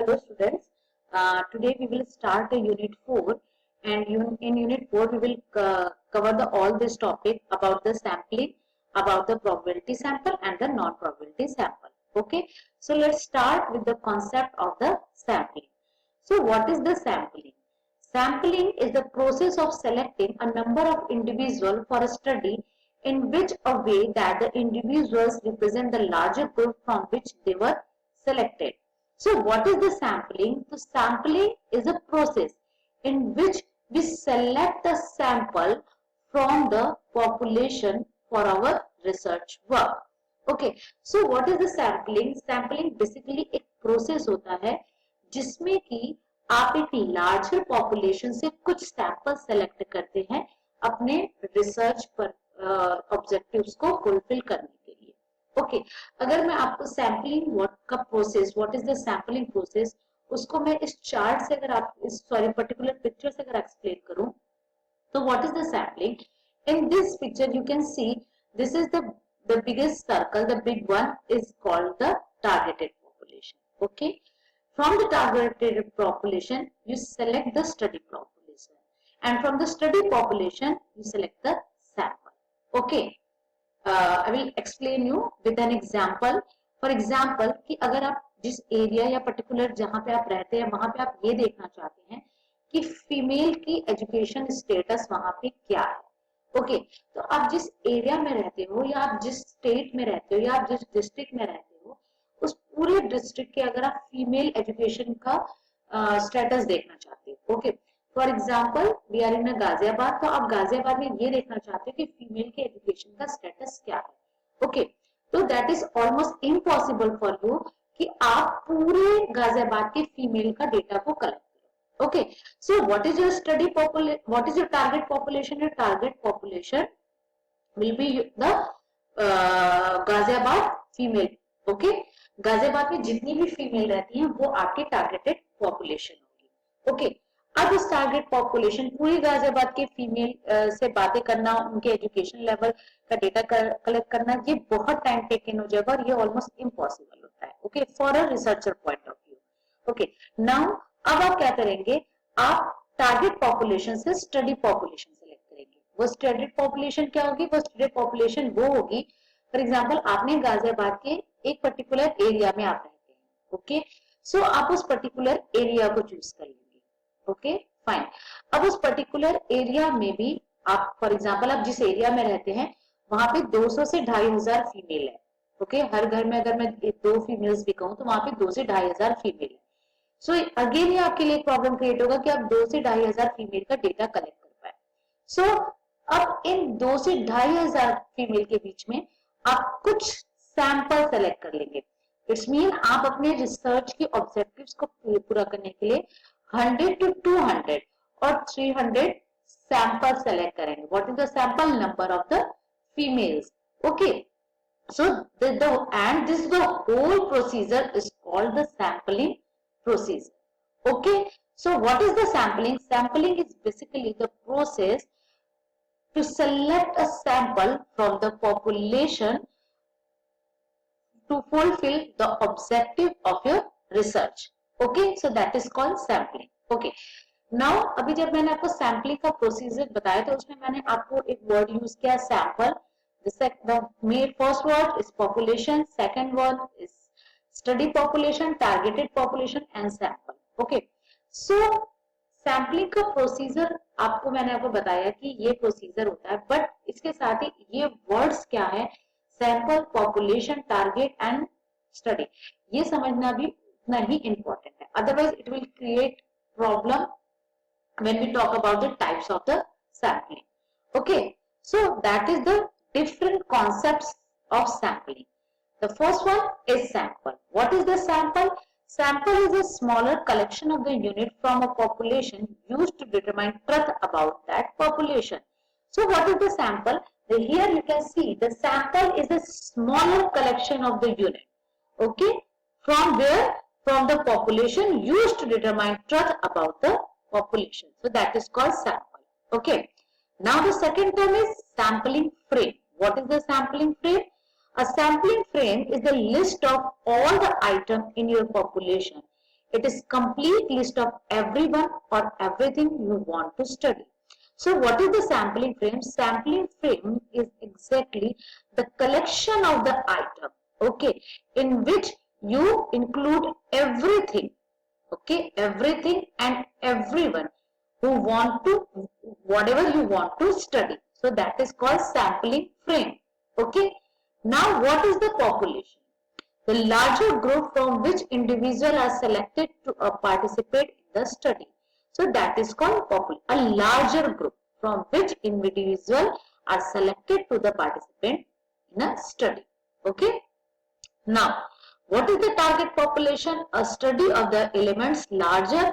Hello students, today we will start the unit 4 and in unit 4 we will cover all this topic about the sampling, about the probability sample and the non-probability sample. Okay, so let's start with the concept of the sampling. So what is the sampling? Sampling is the process of selecting a number of individuals for a study in which a way that the individuals represent the larger group from which they were selected. So what is the sampling? The sampling is a process in which we select the sample from the population for our research work. Okay, so what is the sampling? Sampling basically एक process होता है जिसमें कि आप एक larger population से कुछ sample select करते हैं अपने रिसर्च पर ऑब्जेक्टिव्स को फुलफिल करने के लिए. ओके, अगर मैं आपको सैम्पलिंग का process, what is the sampling process, उसको मैं इस चार्ट से अगर आप इस पर्टिकुलर पिक्चर से अगर एक्सप्लेन करूं तो what is the sampling. In this picture you can see this is the biggest circle, the big one is called the targeted population. Okay, from the targeted population you select the study population and from the study population you select the sample. Okay, I will explain you with an example. For example कि अगर आप जिस area या particular जहां पे आप रहते हैं वहां पे आप ये देखना चाहते हैं कि फीमेल की एजुकेशन स्टेटस वहां पे क्या है. ओके, तो आप जिस एरिया में रहते हो या आप जिस स्टेट में रहते हो या आप जिस डिस्ट्रिक्ट में रहते हो उस पूरे डिस्ट्रिक्ट के अगर आप फीमेल एजुकेशन का स्टेटस देखना चाहते हो. Okay, for example we are in Ghaziabad, तो आप गाजियाबाद में ये देखना चाहते हो कि फीमेल के एजुकेशन का स्टेटस क्या है. ओके, तो that is almost impossible for you कि आप पूरे गाजियाबाद के फीमेल का डेटा को कलेक्ट करो. Okay, so what is your study population, what is your target population? Your target population will be the Ghaziabad female. Okay, Ghaziabad में जितनी भी फीमेल रहती हैं वो आपकी टारगेटेड पॉपुलेशन होगी. ओके, अब इस टारगेट पॉपुलेशन पूरी गाजियाबाद के फीमेल से बातें करना, उनके एजुकेशन लेवल का डेटा कलेक्ट करना, ये बहुत टाइम टेकन हो जाएगा और ये ऑलमोस्ट इम्पॉसिबल होता है. Okay, for a researcher point of view. Okay, now अब आप क्या करेंगे, आप टारगेट पॉपुलेशन से स्टडी पॉपुलेशन सेलेक्ट करेंगे. वो स्टडी पॉपुलेशन क्या होगी? वो स्टडी पॉपुलेशन वो होगी, फॉर एग्जाम्पल आपने गाजियाबाद के एक पर्टिकुलर एरिया में आप रहते हैं. ओके, सो आप उस पर्टिकुलर एरिया को चूज कर लेंगे. Okay, fine. अब उस पर्टिकुलर एरिया में भी आप, फॉर एग्जांपल आप जिस एरिया में रहते हैं वहां पे 200 से 2500 फीमेल है. ओके, हर घर में अगर मैं 2 फीमेल्स भी कहूं तो वहां पे 2 से 2500 फीमेल है. सो अगेन ये आपके लिए प्रॉब्लम क्रिएट होगा कि आप 2 से 2500 फीमेल का डेटा कलेक्ट कर पाए. सो अब इन 2 से 2500 फीमेल के बीच में आप कुछ सैंपल सेलेक्ट कर लेंगे. इट्स मीन आप अपने रिसर्च के ऑब्जेक्टिव्स को पूरा करने के लिए 100 to 200 और 300 सैंपल सेलेक्ट करेंगे. What is the sample number of the females. Okay, so and this the whole procedure is called the sampling procedure. Okay, so what is the sampling? Sampling is basically the process to select a sample from the population to fulfill the objective of your research. Okay, so that is called sampling. Okay, now अभी जब मैंने आपको sampling का procedure बताया तो उसमें मैंने आपको एक word use किया sample. The first word is population, second one is study population, targeted population and sample. Okay, so sampling का procedure आपको मैंने आपको बताया कि ये procedure होता है, but इसके साथ ही ये words क्या है, sample, population, target and study, ये समझना भी उतना ही इंपॉर्टेंट है. Otherwise it will create problem when we talk about the types of the sampling. Okay, so that is the different concepts of sampling. The first one is sample. What is the sample? Sample is a smaller collection of the unit from a population used to determine truth about that population. So what is the sample? Here you can see the sample is a smaller collection of the unit. Okay, from where? From the population used to determine truth about the population. So that is called sample. Okay, now the second term is sampling frame. What is the sampling frame? A sampling frame is the list of all the items in your population It is complete list of everyone or everything you want to study. So what is the sampling frame? Sampling frame is exactly the collection of the item, okay, in which you include everything, okay, everything and everyone who want to, whatever you want to study. So that is called sampling frame, okay. Now what is the population? The larger group from which individuals are selected to participate in the study. So that is called population. A larger group from which individuals are selected to the participant in a study. Okay. Now, what is the target population? A study of the elements larger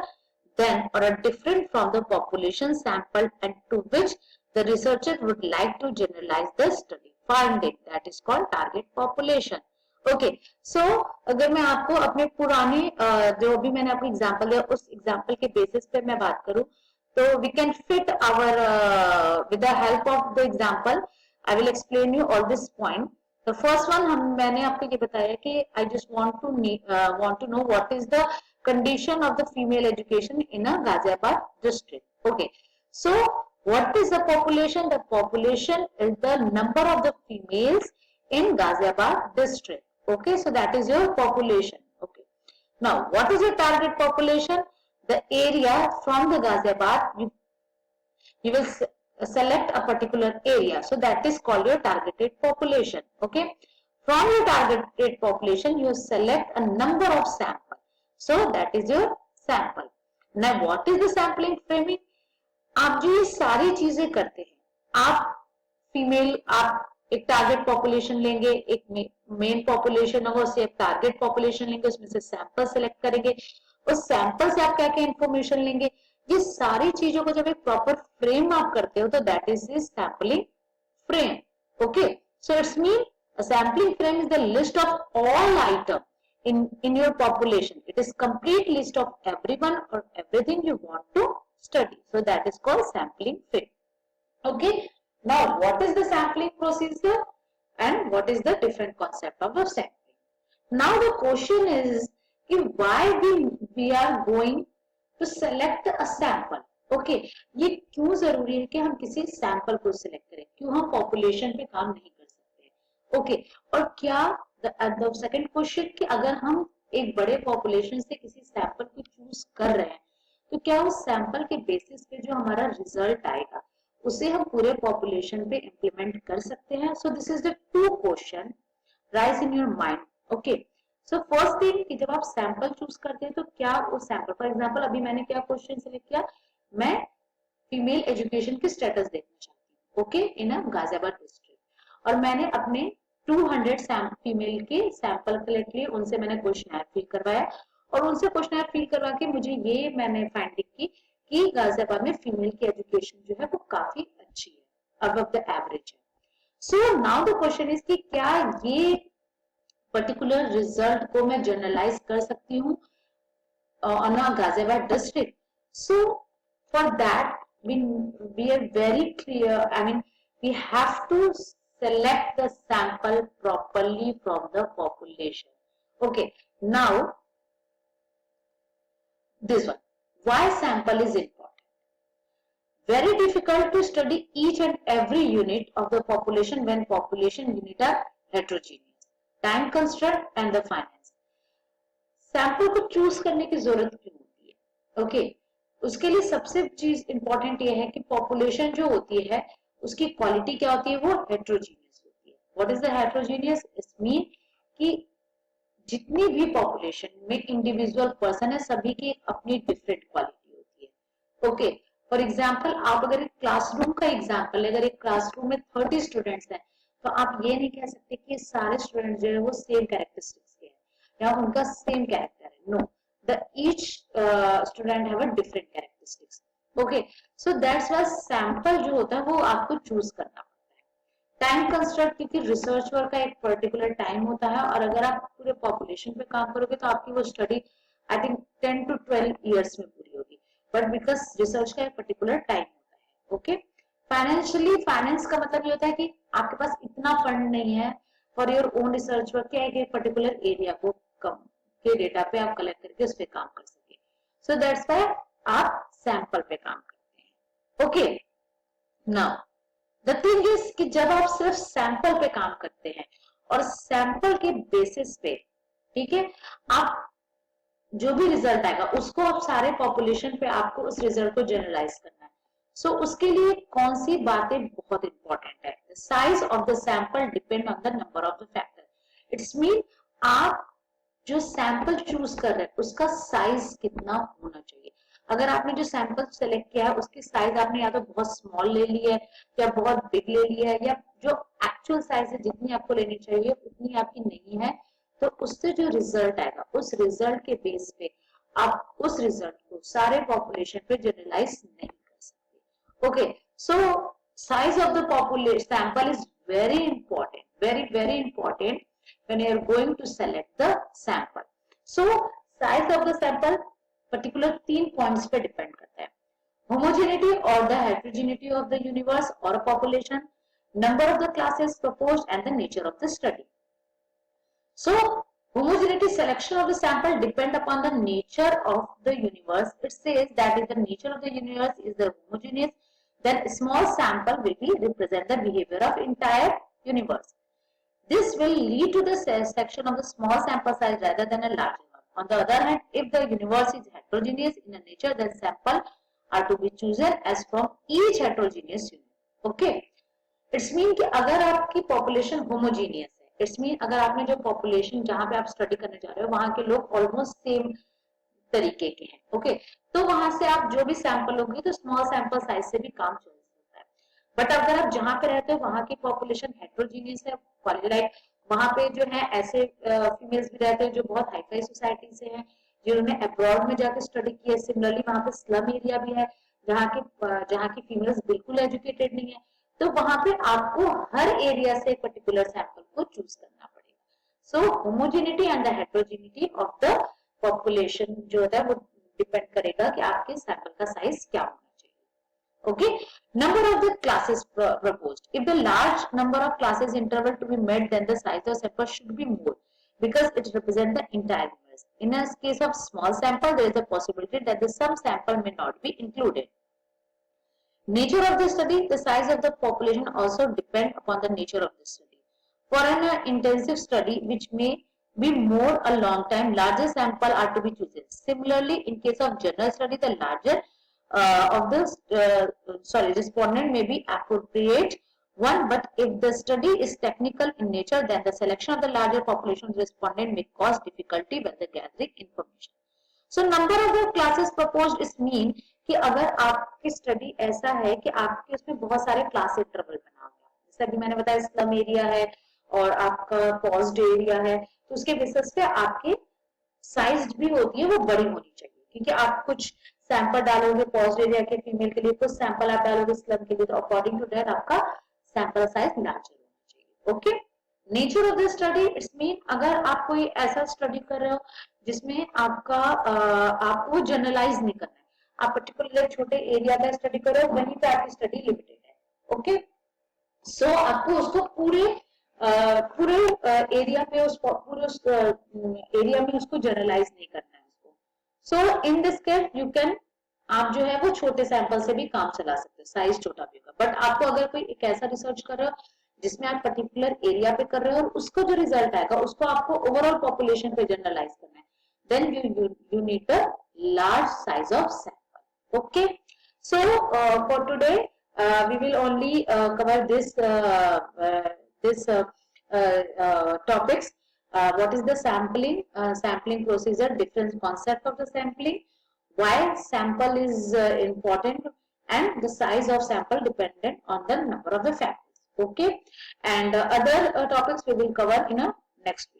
than or different from the population sampled and to which the researcher would like to generalize the study finding. That is called target population. Okay so अगर मैं आपको अपने पुराने जो भी मैंने आपको example दिया उस एग्जांपल के बेसिस पे मैं बात करूं तो we can fit our with the help of the example I will explain you all this point the first one मैंने आपको ये बताया कि I just want to know what is the condition of the female education in a Ghaziabad district okay so what is the population? The population is the number of the females in Ghaziabad district. Okay, so that is your population. Okay. Now, what is your target population? The area from the Ghaziabad, you will select a particular area. So that is called your targeted population. Okay. From your targeted population, you select a number of samples. So that is your sample. Now, what is the sampling framing? आप जो ये सारी चीजें करते हैं आप female आप एक टारगेट पॉपुलेशन लेंगे एक मेन पॉपुलेशन होगा उससे एक टारगेट पॉपुलेशन लेंगे उसमें से सैंपल सेलेक्ट करेंगे उस सैंपल से आप क्या क्या इंफॉर्मेशन लेंगे ये सारी चीजों को जब एक प्रॉपर फ्रेम आप करते हो तो that is sampling frame okay so it's mean sampling frame is the list of all item in your population. It is complete list of everyone or everything you want to study. So that is called sampling frame. Okay. Now what is the sampling procedure and what is the different concept of the sampling? Now the question is why we are going to select a sample. Okay. ये क्यों जरूरी है कि हम किसी sample को select करें क्यों हम पॉपुलेशन पे काम नहीं कर सकते ओके और क्या द सेकंड क्वेश्चन कि अगर हम एक बड़े पॉपुलेशन से किसी सैंपल को चूज कर रहे हैं तो क्या उस सैंपल के बेसिस पे जो हमारा रिजल्ट आएगा उसे हम पूरे पॉपुलेशन पे इम्प्लीमेंट कर सकते हैं so this is the two question rise in your mind okay so first thing कि जब आप सैंपल चूज करते हैं तो क्या वो सैंपल फॉर एग्जांपल अभी मैंने क्या क्वेश्चन सिलेक्ट किया मैं फीमेल एजुकेशन की स्टेटस देखना चाहती हूँ okay in a Ghaziabad district और मैंने अपने 200 फीमेल के सैंपल कलेक्ट किए उनसे मैंने क्वेश्चनर फिल करवाया और उनसे क्वेश्चनर फिल करवा के मुझे ये मैंने फाइंडिंग की कि गाजियाबाद में फीमेल की एजुकेशन जो है वो काफी अच्छी है अबव द एवरेज है so now the question is कि क्या ये पर्टिकुलर रिजल्ट को मैं जर्नलाइज कर सकती हूँ on a Ghaziabad district so for that we are very clear I mean we have to select the sample properly from the population. Okay, now this one. Why sample is important? Very difficult to study each and every unit of the population when population unit are heterogeneous. Time constraint and the finance. Sample को choose करने की जरूरत क्यों होती है? Okay, उसके लिए सबसे चीज इंपॉर्टेंट ये है कि पॉपुलेशन जो होती है उसकी क्वालिटी क्या होती है वो हेट्रोजीनियस होती है what is the heterogeneous it's mean कि जितनी भी पॉपुलेशन में इंडिविजुअल पर्सन है सभी की अपनी डिफरेंट क्वालिटी होती है ओके फॉर एग्जांपल आप अगर एक क्लासरूम का एग्जांपल अगर एक क्लासरूम में 30 स्टूडेंट्स हैं तो आप ये नहीं कह सकते कि सारे स्टूडेंट जो है वो सेम कैरेक्टरिस्टिक्स के हैं या उनका सेम कैरेक्टर है know the each student have a different characteristics okay so that's why sample जो होता है वो आपको चूज करना पड़ता है टाइम कंस्ट्रक्ट क्योंकि रिसर्च वर्क का एक पर्टिकुलर टाइम होता है और अगर आप पूरे पॉपुलेशन पे काम करोगे तो आपकी वो study I think 10 to 12 years में पूरी होगी बट बिकॉज रिसर्च का एक पर्टिकुलर टाइम होता है ओके फाइनेंशियली फाइनेंस का मतलब ये होता है कि आपके पास इतना फंड नहीं है for your own research work क्या एक पर्टिकुलर एरिया को के डेटा पे आप कलेक्ट करके उस पर काम कर सके। सो दैट्स व्हाई आप सैंपल पे काम करते हैं। Okay, now the thing is कि जब आप सिर्फ सैंपल पे काम करते हैं और सैंपल के बेसिस पे, ठीक है, आप जो भी रिजल्ट आएगा उसको आप सारे पॉपुलेशन पे आपको उस रिजल्ट को जनरलाइज करना है। सो उसके लिए कौन सी बातें बहुत इंपॉर्टेंट है? Size of the sample depend on the number of the factor. It's mean आप जो सैंपल चूज कर रहे हैं उसका साइज कितना होना चाहिए। अगर आपने जो सैंपल सेलेक्ट किया है उसकी साइज आपने या तो बहुत स्मॉल ले ली है या बहुत बिग ले लिया है, या जो एक्चुअल साइज है जितनी आपको लेनी चाहिए उतनी आपकी नहीं है, तो उससे जो रिजल्ट आएगा उस रिजल्ट के बेस पे आप उस रिजल्ट को सारे पॉपुलेशन पे जनरलाइज नहीं कर सकते। Okay, so size of the population sample is very important, very important when you are going to select the sample. So size of the sample particular 3 points पे depend करता है: homogeneity or the heterogeneity of the universe or a population, number of the classes proposed, and the nature of the study. So homogeneity, selection of the sample depend upon the nature of the universe. It says that if the nature of the universe is the homogeneous, then a small sample will be represent the behavior of entire universe. This will lead to the selection of the small sample size rather than a larger one. On the other hand, if the universe is heterogeneous in a nature, then sample are to be chosen as from each heterogeneous unit. Okay, it's mean कि अगर आपकी population homogeneous है, it's mean अगर आपने जो population जहां पे आप स्टडी करने जा रहे हो वहां के लोग ऑलमोस्ट सेम तरीके के हैं, ओके, तो वहां से आप जो भी सैंपल लोगे तो स्मॉल सैंपल साइज से भी काम चल सकता है। बट अगर आप जहां पे रहते हो वहां की पॉपुलेशन हेट्रोजीनियस है, लाइक वहां पे जो है ऐसे फीमेल्स भी रहते हैं जो बहुत हाई फाई सोसाइटी से हैं, जिन्होंने अब्रॉड में जाकर स्टडी की है। सिमिलरली वहां पे स्लम एरिया भी है जहाँ की फीमेल्स बिल्कुल एजुकेटेड नहीं है, तो वहां पे आपको हर एरिया से पर्टिकुलर सैंपल को चूज करना पड़ेगा। So homogeneity and the heterogeneity of the population जो है वो डिपेंड करेगा कि आपके सैंपल का साइज क्या होना चाहिए। Okay, number of the classes proposed. If the large number of classes interval to be met, then the size of sample should be more because it represents the entire universe. In a case of small sample, there is a possibility that the some sample may not be included. Nature of the study, the size of the population also depend upon the nature of the study. For an intensive study, which may be more a long time, larger sample are to be chosen. Similarly, in case of general study, the larger of the respondent may be appropriate one, but if the study is technical in nature, then the selection of the larger population respondent may cause difficulty when the gathering information. So number of the classes proposed is mean कि अगर आपकी study ऐसा है कि आपके उसमें बहुत सारे क्लास इंटरवल बना हुआ है, जैसे अभी मैंने बताया स्लम एरिया है और आपका पॉज्ड एरिया है, तो उसके बेसिस पे आपकी साइज भी होती है वो बड़ी होनी चाहिए, क्योंकि आप कुछ सैंपल डालोगे पॉज्ड एरिया के फीमेल के लिए, कुछ सैंपल आप डालोगे स्लम के लिए, तो अकॉर्डिंग टू दैट आपका सैंपल साइज लार्जर होना चाहिए। Okay, nature of the study, it's mean अगर आप कोई ऐसा स्टडी कर रहे हो जिसमें आपको जनरलाइज नहीं करना है, आप पर्टिकुलर छोटे एरिया का स्टडी करो, वहीं पे आपकी स्टडी लिमिटेड है। ओके, सो आपको उसको पूरे एरिया पे पूरे एरिया में उसको जनरलाइज नहीं करना है उसको। So in this case you can, आप जो है वो छोटे सैंपल से भी काम चला सकते हो, साइज छोटा भी होगा। बट आपको अगर कोई एक ऐसा रिसर्च कर रहे हो जिसमें आप पर्टिकुलर एरिया पे कर रहे हो और उसको जो रिजल्ट आएगा उसको आपको ओवरऑल पॉपुलेशन पे जनरलाइज करना है, then you need a large size of sample. Okay, so for today we will only cover this topics. What is the sampling, sampling procedure, different concept of the sampling, why sample is important, and the size of sample dependent on the number of the factors. Okay, and other topics we will cover in a next video.